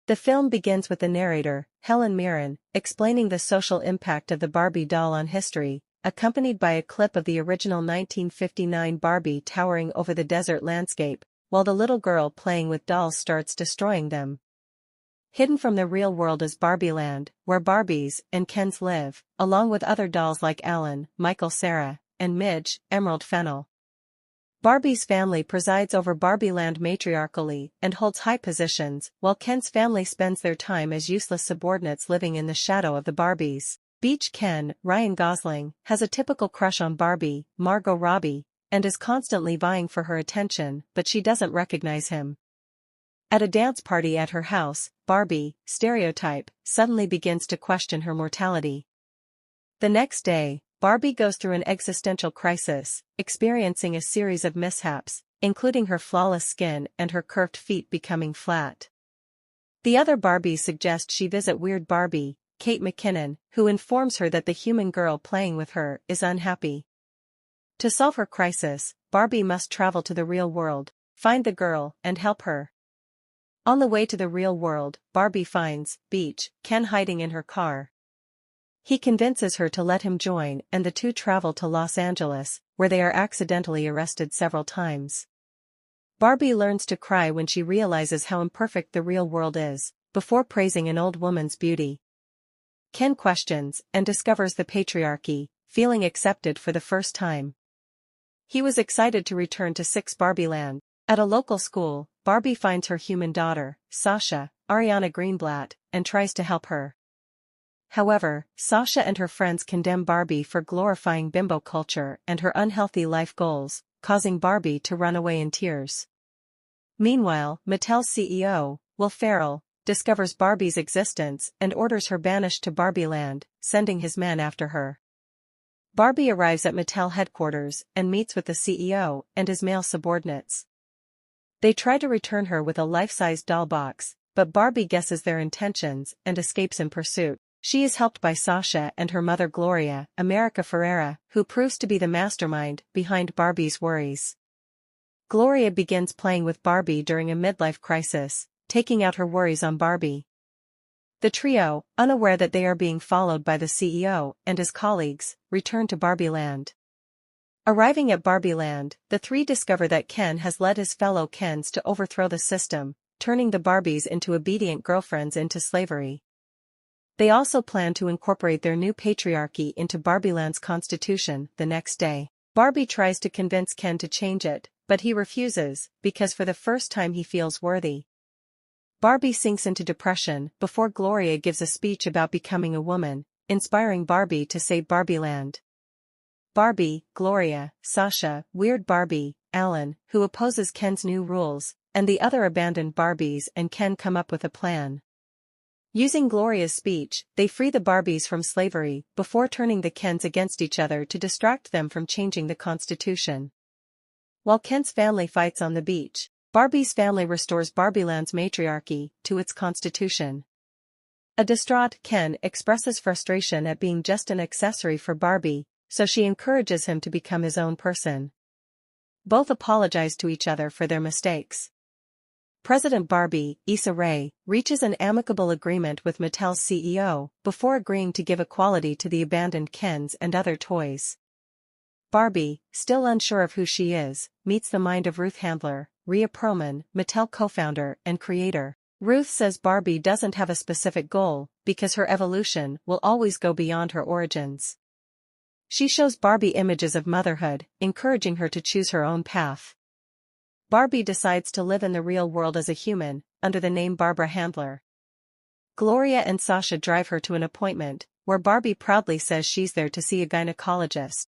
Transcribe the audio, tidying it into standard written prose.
The film begins with the narrator, Helen Mirren, explaining the social impact of the Barbie doll on history, accompanied by a clip of the original 1959 Barbie towering over the desert landscape, while the little girl playing with dolls starts destroying them. Hidden from the real world is Barbieland, where Barbies and Kens live, along with other dolls like Alan, Michael Cera, and Midge, Emerald Fennel. Barbie's family presides over Barbieland matriarchally and holds high positions, while Ken's family spends their time as useless subordinates living in the shadow of the Barbies. Beach Ken, Ryan Gosling, has a typical crush on Barbie, Margot Robbie, and is constantly vying for her attention, but she doesn't recognize him. At a dance party at her house, Barbie, stereotype, suddenly begins to question her mortality. The next day, Barbie goes through an existential crisis, experiencing a series of mishaps, including her flawless skin and her curved feet becoming flat. The other Barbies suggest she visit Weird Barbie, Kate McKinnon, who informs her that the human girl playing with her is unhappy. To solve her crisis, Barbie must travel to the real world, find the girl, and help her. On the way to the real world, Barbie finds Beach Ken hiding in her car. He convinces her to let him join, and the two travel to Los Angeles, where they are accidentally arrested several times. Barbie learns to cry when she realizes how imperfect the real world is, before praising an old woman's beauty. Ken questions and discovers the patriarchy, feeling accepted for the first time. He was excited to return to Barbieland. At a local school, Barbie finds her human daughter, Sasha, Ariana Greenblatt, and tries to help her. However, Sasha and her friends condemn Barbie for glorifying bimbo culture and her unhealthy life goals, causing Barbie to run away in tears. Meanwhile, Mattel's CEO, Will Ferrell, discovers Barbie's existence and orders her banished to Barbieland, sending his men after her. Barbie arrives at Mattel headquarters and meets with the CEO and his male subordinates. They try to return her with a life-size doll box, but Barbie guesses their intentions and escapes in pursuit. She is helped by Sasha and her mother Gloria, America Ferrera, who proves to be the mastermind behind Barbie's worries. Gloria begins playing with Barbie during a midlife crisis, taking out her worries on Barbie. The trio, unaware that they are being followed by the CEO and his colleagues, return to Barbieland. Arriving at Barbieland, the three discover that Ken has led his fellow Kens to overthrow the system, turning the Barbies into obedient girlfriends into slavery. They also plan to incorporate their new patriarchy into Barbieland's constitution. The next day, Barbie tries to convince Ken to change it, but he refuses, because for the first time he feels worthy. Barbie sinks into depression before Gloria gives a speech about becoming a woman, inspiring Barbie to save Barbieland. Barbie, Gloria, Sasha, Weird Barbie, Alan, who opposes Ken's new rules, and the other abandoned Barbies and Ken come up with a plan. Using Gloria's speech, they free the Barbies from slavery before turning the Kens against each other to distract them from changing the constitution. While Ken's family fights on the beach, Barbie's family restores Barbieland's matriarchy to its constitution. A distraught Ken expresses frustration at being just an accessory for Barbie, so she encourages him to become his own person. Both apologize to each other for their mistakes. President Barbie, Issa Rae, reaches an amicable agreement with Mattel's CEO before agreeing to give equality to the abandoned Kens and other toys. Barbie, still unsure of who she is, meets the mind of Ruth Handler, Rhea Perlman, Mattel co-founder and creator. Ruth says Barbie doesn't have a specific goal because her evolution will always go beyond her origins. She shows Barbie images of motherhood, encouraging her to choose her own path. Barbie decides to live in the real world as a human, under the name Barbara Handler. Gloria and Sasha drive her to an appointment, where Barbie proudly says she's there to see a gynecologist.